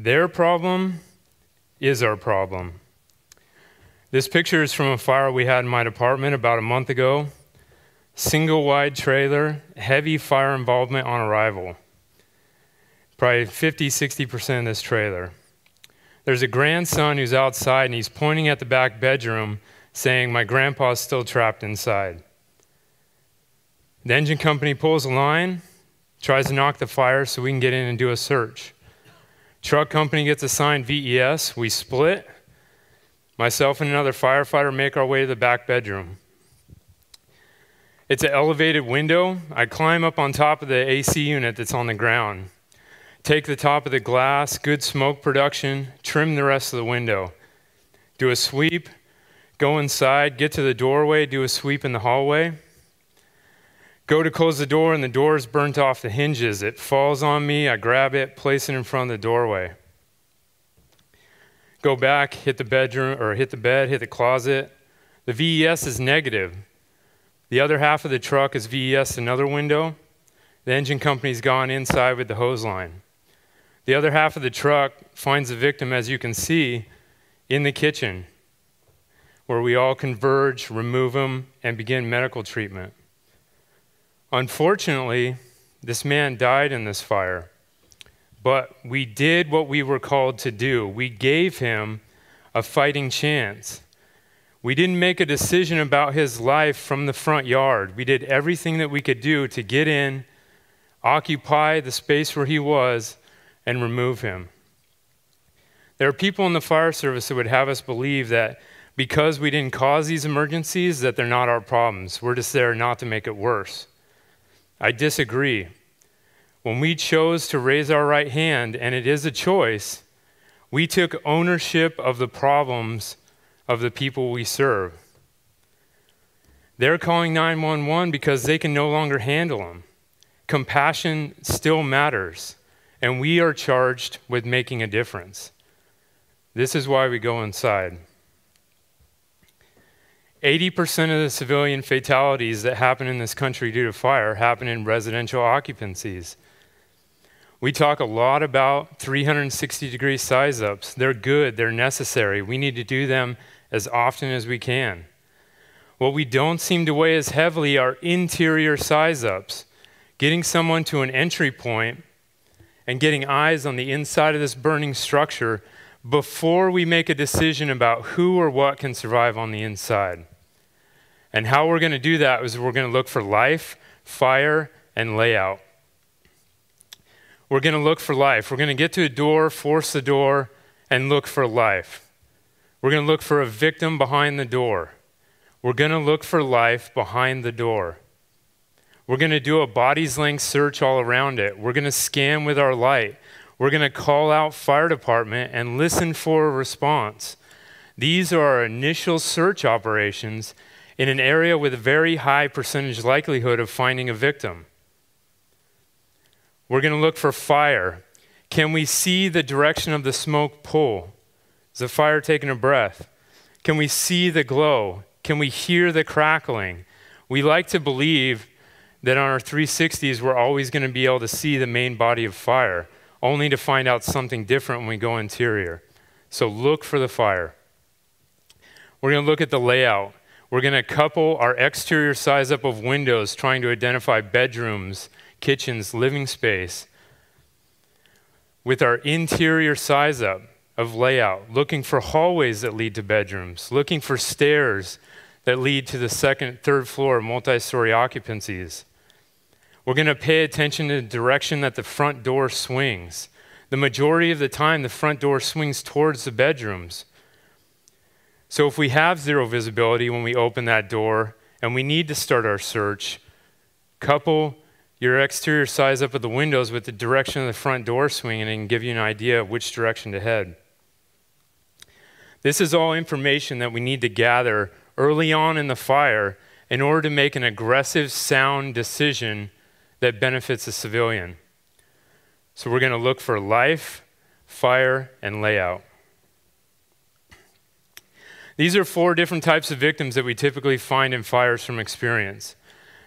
Their problem is our problem. This picture is from a fire we had in my department about a month ago. Single wide trailer, heavy fire involvement on arrival. Probably 50-60% of this trailer. There's a grandson who's outside and he's pointing at the back bedroom saying, "My grandpa's still trapped inside." The engine company pulls a line, tries to knock the fire so we can get in and do a search. Truck company gets assigned VES, we split. Myself and another firefighter make our way to the back bedroom. It's an elevated window. I climb up on top of the AC unit that's on the ground. Take the top of the glass, good smoke production, trim the rest of the window. Do a sweep, go inside, get to the doorway, do a sweep in the hallway. Go to close the door and the door is burnt off the hinges. It falls on me, I grab it, place it in front of the doorway. Go back, hit the bedroom, or hit the bed, hit the closet. The VES is negative. The other half of the truck is VES another window. The engine company's gone inside with the hose line. The other half of the truck finds the victim, as you can see, in the kitchen, where we all converge, remove them, and begin medical treatment. Unfortunately, this man died in this fire, but we did what we were called to do. We gave him a fighting chance. We didn't make a decision about his life from the front yard. We did everything that we could do to get in, occupy the space where he was, and remove him. There are people in the fire service that would have us believe that because we didn't cause these emergencies, that they're not our problems. We're just there not to make it worse. I disagree. When we chose to raise our right hand, and it is a choice, we took ownership of the problems of the people we serve. They're calling 911 because they can no longer handle them. Compassion still matters, and we are charged with making a difference. This is why we go inside. 80% of the civilian fatalities that happen in this country due to fire happen in residential occupancies. We talk a lot about 360-degree size-ups. They're good, they're necessary. We need to do them as often as we can. What we don't seem to weigh as heavily are interior size-ups. Getting someone to an entry point and getting eyes on the inside of this burning structure before we make a decision about who or what can survive on the inside. And how we're going to do that is we're going to look for life, fire, and layout. We're going to look for life. We're going to get to a door, force the door, and look for life. We're going to look for a victim behind the door. We're going to look for life behind the door. We're going to do a body's length search all around it. We're going to scan with our light. We're going to call out fire department and listen for a response. These are our initial search operations in an area with a very high percentage likelihood of finding a victim. We're going to look for fire. Can we see the direction of the smoke pull? Is the fire taking a breath? Can we see the glow? Can we hear the crackling? We like to believe that on our 360s, we're always going to be able to see the main body of fire, only to find out something different when we go interior. So look for the fire. We're going to look at the layout. We're going to couple our exterior size up of windows, trying to identify bedrooms, kitchens, living space, with our interior size up of layout, looking for hallways that lead to bedrooms, looking for stairs that lead to the second, third floor multi-story occupancies. We're going to pay attention to the direction that the front door swings. The majority of the time, the front door swings towards the bedrooms. So if we have zero visibility when we open that door and we need to start our search, couple your exterior size up of the windows with the direction of the front door swinging and it can give you an idea of which direction to head. This is all information that we need to gather early on in the fire in order to make an aggressive, sound decision that benefits the civilian. So we're going to look for life, fire, and layout. These are 4 different types of victims that we typically find in fires from experience.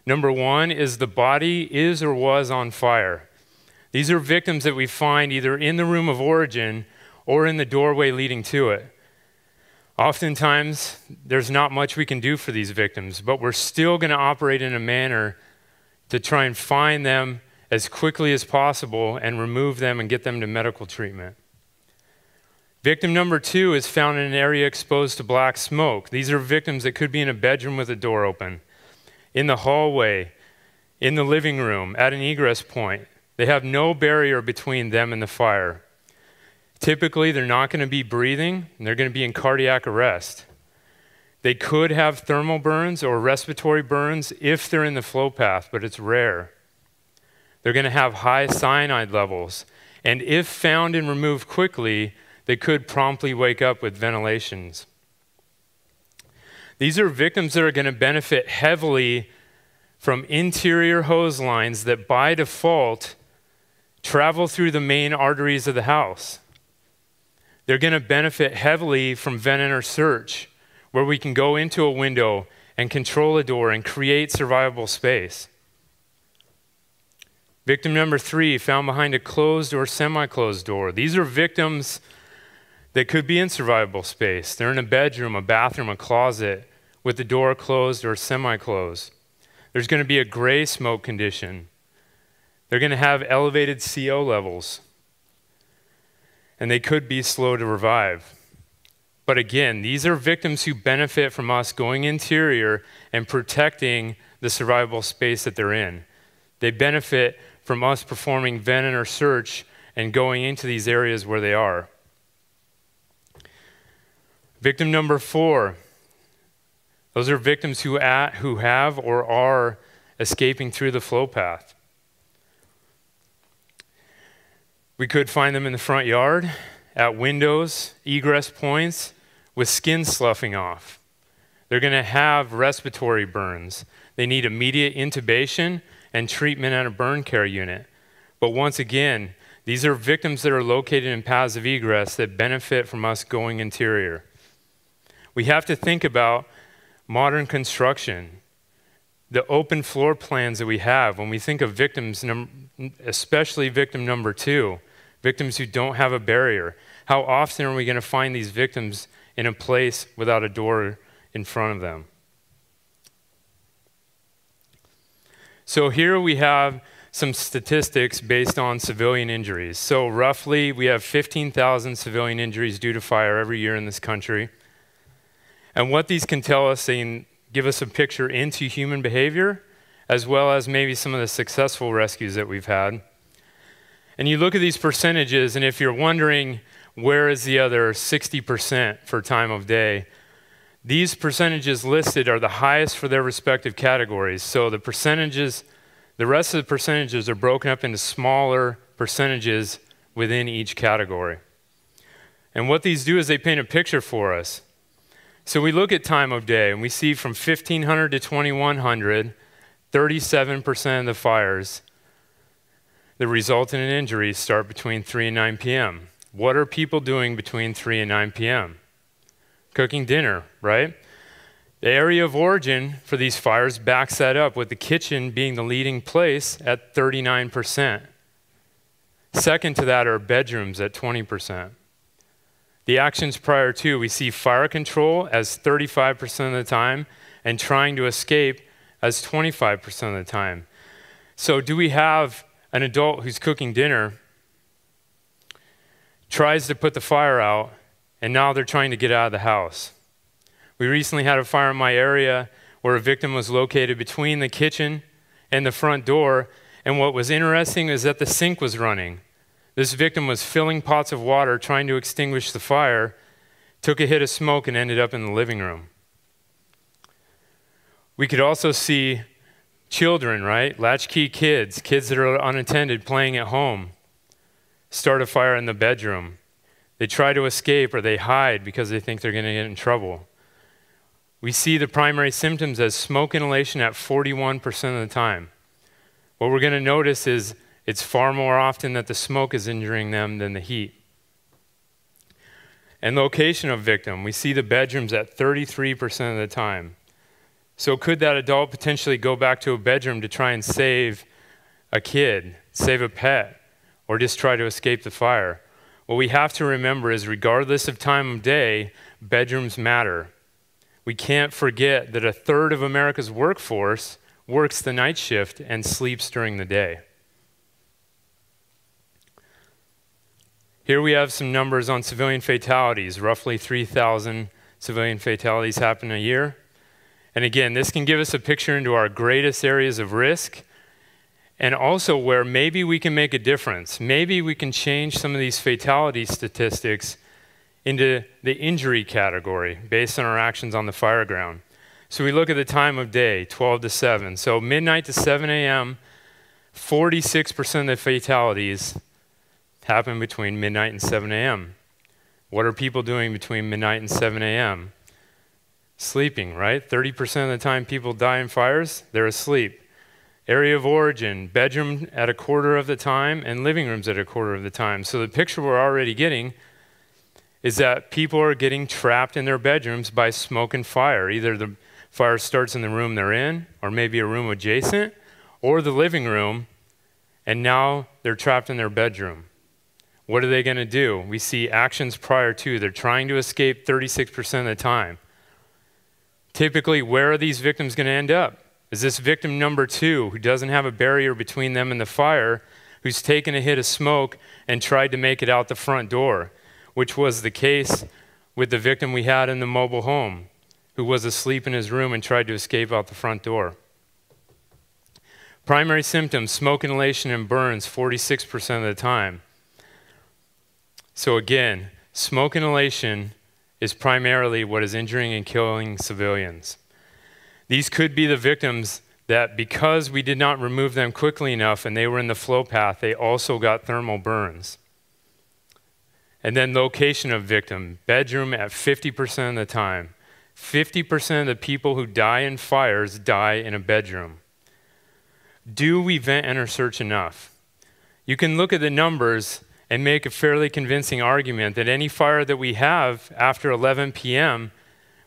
Number 1 is the body is or was on fire. These are victims that we find either in the room of origin or in the doorway leading to it. Oftentimes, there's not much we can do for these victims, but we're still going to operate in a manner to try and find them as quickly as possible and remove them and get them to medical treatment. Victim number 2 is found in an area exposed to black smoke. These are victims that could be in a bedroom with a door open, in the hallway, in the living room, at an egress point. They have no barrier between them and the fire. Typically, they're not going to be breathing, and they're going to be in cardiac arrest. They could have thermal burns or respiratory burns if they're in the flow path, but it's rare. They're going to have high cyanide levels, and if found and removed quickly, they could promptly wake up with ventilations. These are victims that are going to benefit heavily from interior hose lines that by default travel through the main arteries of the house. They're going to benefit heavily from vent enter search, where we can go into a window and control a door and create survivable space. Victim number 3, found behind a closed or semi-closed door. These are victims that could be in survivable space. They're in a bedroom, a bathroom, a closet with the door closed or semi-closed. There's going to be a gray smoke condition. They're going to have elevated CO levels, and they could be slow to revive. But again, these are victims who benefit from us going interior and protecting the survivable space that they're in. They benefit from us performing vent enter search and going into these areas where they are. Victim number 4, those are victims who have or are escaping through the flow path. We could find them in the front yard, at windows, egress points, with skin sloughing off. They're going to have respiratory burns. They need immediate intubation and treatment at a burn care unit. But once again, these are victims that are located in paths of egress that benefit from us going interior. We have to think about modern construction, the open floor plans that we have when we think of victims, especially victim number 2, victims who don't have a barrier. How often are we going to find these victims in a place without a door in front of them? So here we have some statistics based on civilian injuries. So roughly we have 15,000 civilian injuries due to fire every year in this country. And what these can tell us, they can give us a picture into human behavior, as well as maybe some of the successful rescues that we've had. And you look at these percentages, and if you're wondering where is the other 60% for time of day, these percentages listed are the highest for their respective categories. So the rest of the percentages are broken up into smaller percentages within each category. And what these do is they paint a picture for us. So we look at time of day, and we see from 1500 to 2100, 37% of the fires that result in an injury start between 3 and 9 p.m. What are people doing between 3 and 9 p.m.? Cooking dinner, right? The area of origin for these fires backs that up, with the kitchen being the leading place at 39%. Second to that are bedrooms at 20%. The actions prior to, we see fire control as 35% of the time and trying to escape as 25% of the time. So do we have an adult who's cooking dinner, tries to put the fire out, and now they're trying to get out of the house? We recently had a fire in my area where a victim was located between the kitchen and the front door, and what was interesting is that the sink was running. This victim was filling pots of water trying to extinguish the fire, took a hit of smoke, and ended up in the living room. We could also see children, right? Latchkey kids that are unattended playing at home, start a fire in the bedroom. They try to escape or they hide because they think they're going to get in trouble. We see the primary symptoms as smoke inhalation at 41% of the time. What we're going to notice is it's far more often that the smoke is injuring them than the heat. And location of victim, we see the bedrooms at 33% of the time. So could that adult potentially go back to a bedroom to try and save a kid, save a pet? or just try to escape the fire? What we have to remember is regardless of time of day, bedrooms matter. We can't forget that a third of America's workforce works the night shift and sleeps during the day. Here we have some numbers on civilian fatalities. Roughly 3,000 civilian fatalities happen a year. And again, this can give us a picture into our greatest areas of risk and also where maybe we can make a difference. Maybe we can change some of these fatality statistics into the injury category based on our actions on the fire ground. So we look at the time of day, 12 to 7. So midnight to 7 a.m., 46% of the fatalities happen between midnight and 7 a.m. What are people doing between midnight and 7 a.m.? Sleeping, right? 30% of the time people die in fires, they're asleep. Area of origin, bedroom at a quarter of the time and living rooms at a quarter of the time. So the picture we're already getting is that people are getting trapped in their bedrooms by smoke and fire. Either the fire starts in the room they're in, or maybe a room adjacent, or the living room, and now they're trapped in their bedroom. What are they going to do? We see actions prior to. They're trying to escape 36% of the time. Typically, where are these victims going to end up? Is this victim number 2 who doesn't have a barrier between them and the fire, who's taken a hit of smoke and tried to make it out the front door, which was the case with the victim we had in the mobile home, who was asleep in his room and tried to escape out the front door. Primary symptoms, smoke inhalation and burns 46% of the time. So again, smoke inhalation is primarily what is injuring and killing civilians. These could be the victims that because we did not remove them quickly enough and they were in the flow path, they also got thermal burns. And then location of victim, bedroom at 50% of the time. 50% of the people who die in fires die in a bedroom. Do we vent enter search enough? You can look at the numbers and make a fairly convincing argument that any fire that we have after 11 p.m.,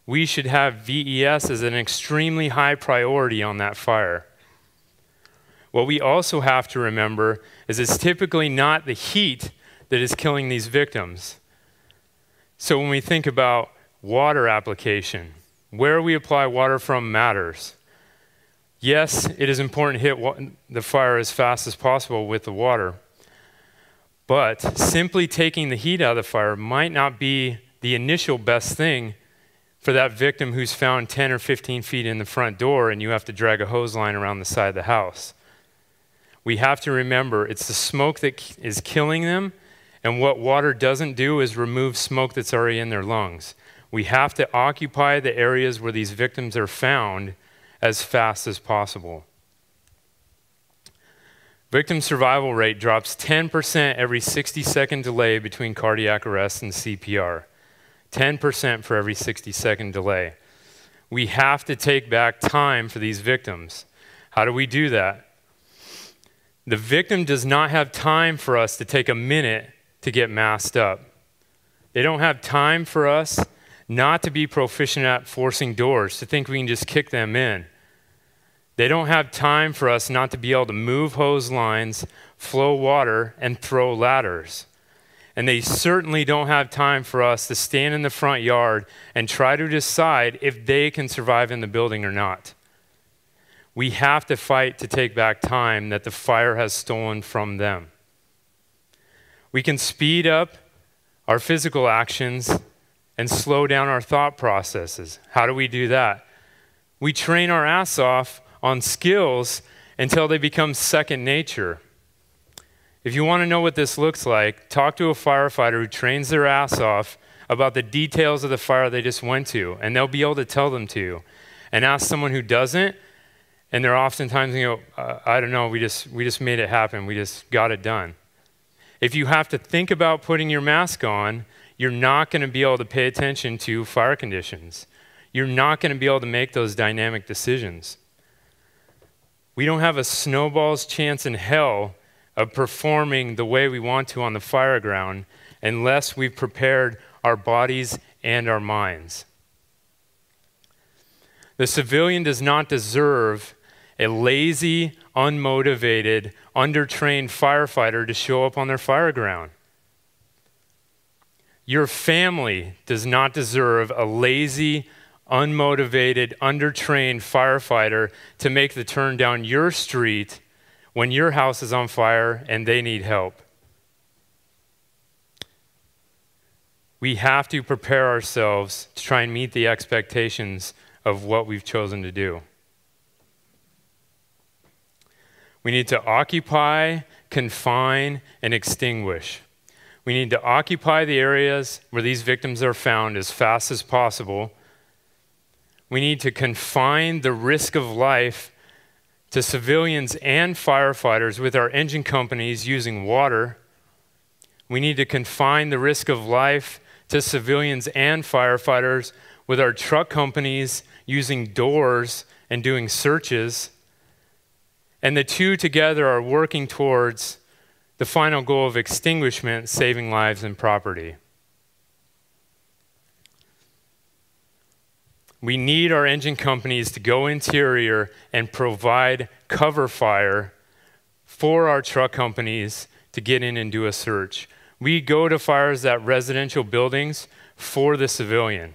we should have VES as an extremely high priority on that fire. What we also have to remember is it's typically not the heat that is killing these victims. So when we think about water application, where we apply water from matters. Yes, it is important to hit the fire as fast as possible with the water, but simply taking the heat out of the fire might not be the initial best thing for that victim who's found 10 or 15 feet in the front door and you have to drag a hose line around the side of the house. We have to remember it's the smoke that is killing them, and what water doesn't do is remove smoke that's already in their lungs. We have to occupy the areas where these victims are found as fast as possible. Victim survival rate drops 10% every 60-second delay between cardiac arrest and CPR. 10% for every 60-second delay. We have to take back time for these victims. How do we do that? The victim does not have time for us to take a minute to get masked up. They don't have time for us not to be proficient at forcing doors, to think we can just kick them in. They don't have time for us not to be able to move hose lines, flow water, and throw ladders. And they certainly don't have time for us to stand in the front yard and try to decide if they can survive in the building or not. We have to fight to take back time that the fire has stolen from them. We can speed up our physical actions and slow down our thought processes. How do we do that? We train our ass off on skills until they become second nature. If you want to know what this looks like, talk to a firefighter who trains their ass off about the details of the fire they just went to, and they'll be able to tell them to. And ask someone who doesn't, and they're oftentimes, I don't know, we just made it happen, we just got it done. If you have to think about putting your mask on, you're not going to be able to pay attention to fire conditions. You're not going to be able to make those dynamic decisions. We don't have a snowball's chance in hell of performing the way we want to on the fire ground unless we've prepared our bodies and our minds. The civilian does not deserve a lazy, unmotivated, undertrained firefighter to show up on their fire ground. Your family does not deserve a lazy, unmotivated, undertrained firefighter to make the turn down your street when your house is on fire and they need help. We have to prepare ourselves to try and meet the expectations of what we've chosen to do. We need to occupy, confine, and extinguish. We need to occupy the areas where these victims are found as fast as possible. We need to confine the risk of life to civilians and firefighters with our engine companies using water. We need to confine the risk of life to civilians and firefighters with our truck companies using doors and doing searches. And the two together are working towards the final goal of extinguishment, saving lives and property. We need our engine companies to go interior and provide cover fire for our truck companies to get in and do a search. We go to fires at residential buildings for the civilian.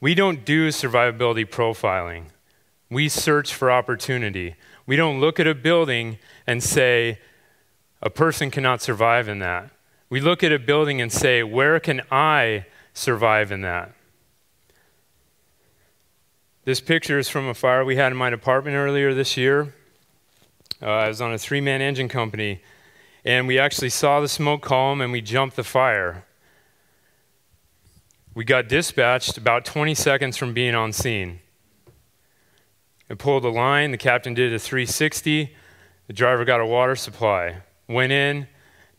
We don't do survivability profiling. We search for opportunity. We don't look at a building and say, a person cannot survive in that. We look at a building and say, where can I survive in that? This picture is from a fire we had in my department earlier this year. I was on a 3-man engine company, and we actually saw the smoke column and we jumped the fire. We got dispatched about 20 seconds from being on scene. I pulled a line, the captain did a 360, the driver got a water supply, went in,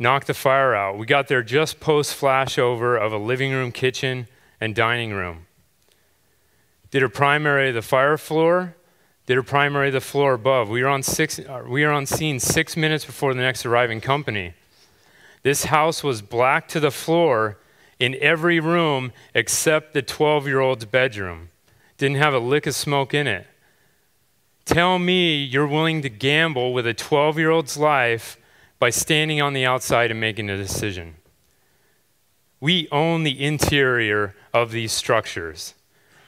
knocked the fire out. We got there just post flashover of a living room, kitchen, and dining room. Did a primary of the fire floor, did a primary of the floor above. We were on scene 6 minutes before the next arriving company. This house was black to the floor in every room except the 12-year-old's bedroom. Didn't have a lick of smoke in it. Tell me you're willing to gamble with a 12-year-old's life by standing on the outside and making a decision. We own the interior of these structures.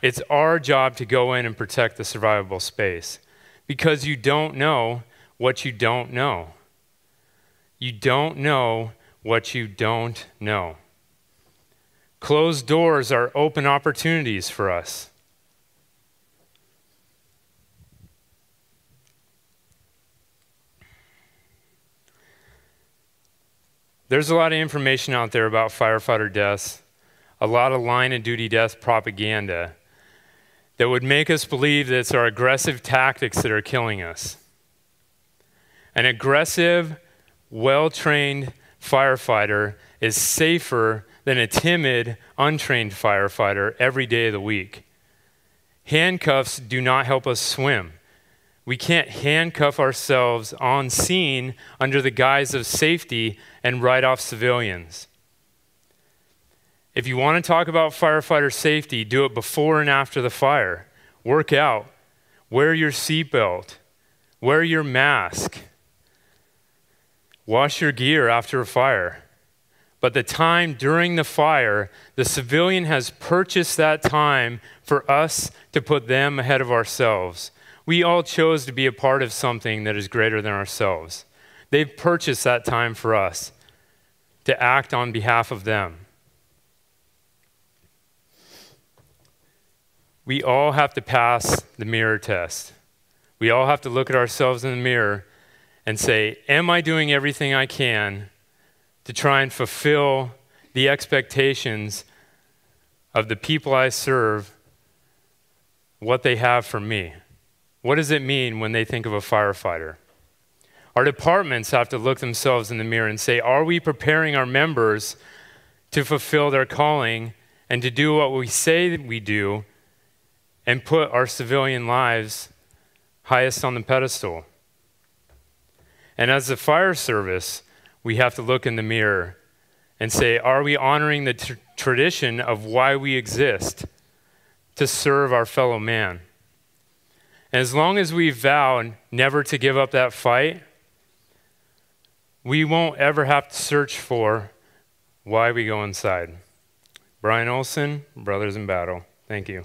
It's our job to go in and protect the survivable space because you don't know what you don't know. You don't know what you don't know. Closed doors are open opportunities for us. There's a lot of information out there about firefighter deaths, a lot of line of duty death propaganda that would make us believe that it's our aggressive tactics that are killing us. An aggressive, well-trained firefighter is safer than a timid, untrained firefighter every day of the week. Handcuffs do not help us swim. We can't handcuff ourselves on scene under the guise of safety and write off civilians. If you want to talk about firefighter safety, do it before and after the fire. Work out. Wear your seatbelt. Wear your mask. Wash your gear after a fire. But the time during the fire, the civilian has purchased that time for us to put them ahead of ourselves. We all chose to be a part of something that is greater than ourselves. They've purchased that time for us to act on behalf of them. We all have to pass the mirror test. We all have to look at ourselves in the mirror and say, am I doing everything I can to try and fulfill the expectations of the people I serve, what they have for me? What does it mean when they think of a firefighter? Our departments have to look themselves in the mirror and say, are we preparing our members to fulfill their calling and to do what we say that we do and put our civilian lives highest on the pedestal? And as the fire service, we have to look in the mirror and say, are we honoring the tradition of why we exist? To serve our fellow man. As long as we vow never to give up that fight, we won't ever have to search for why we go inside. Brian Olson, Brothers in Battle. Thank you.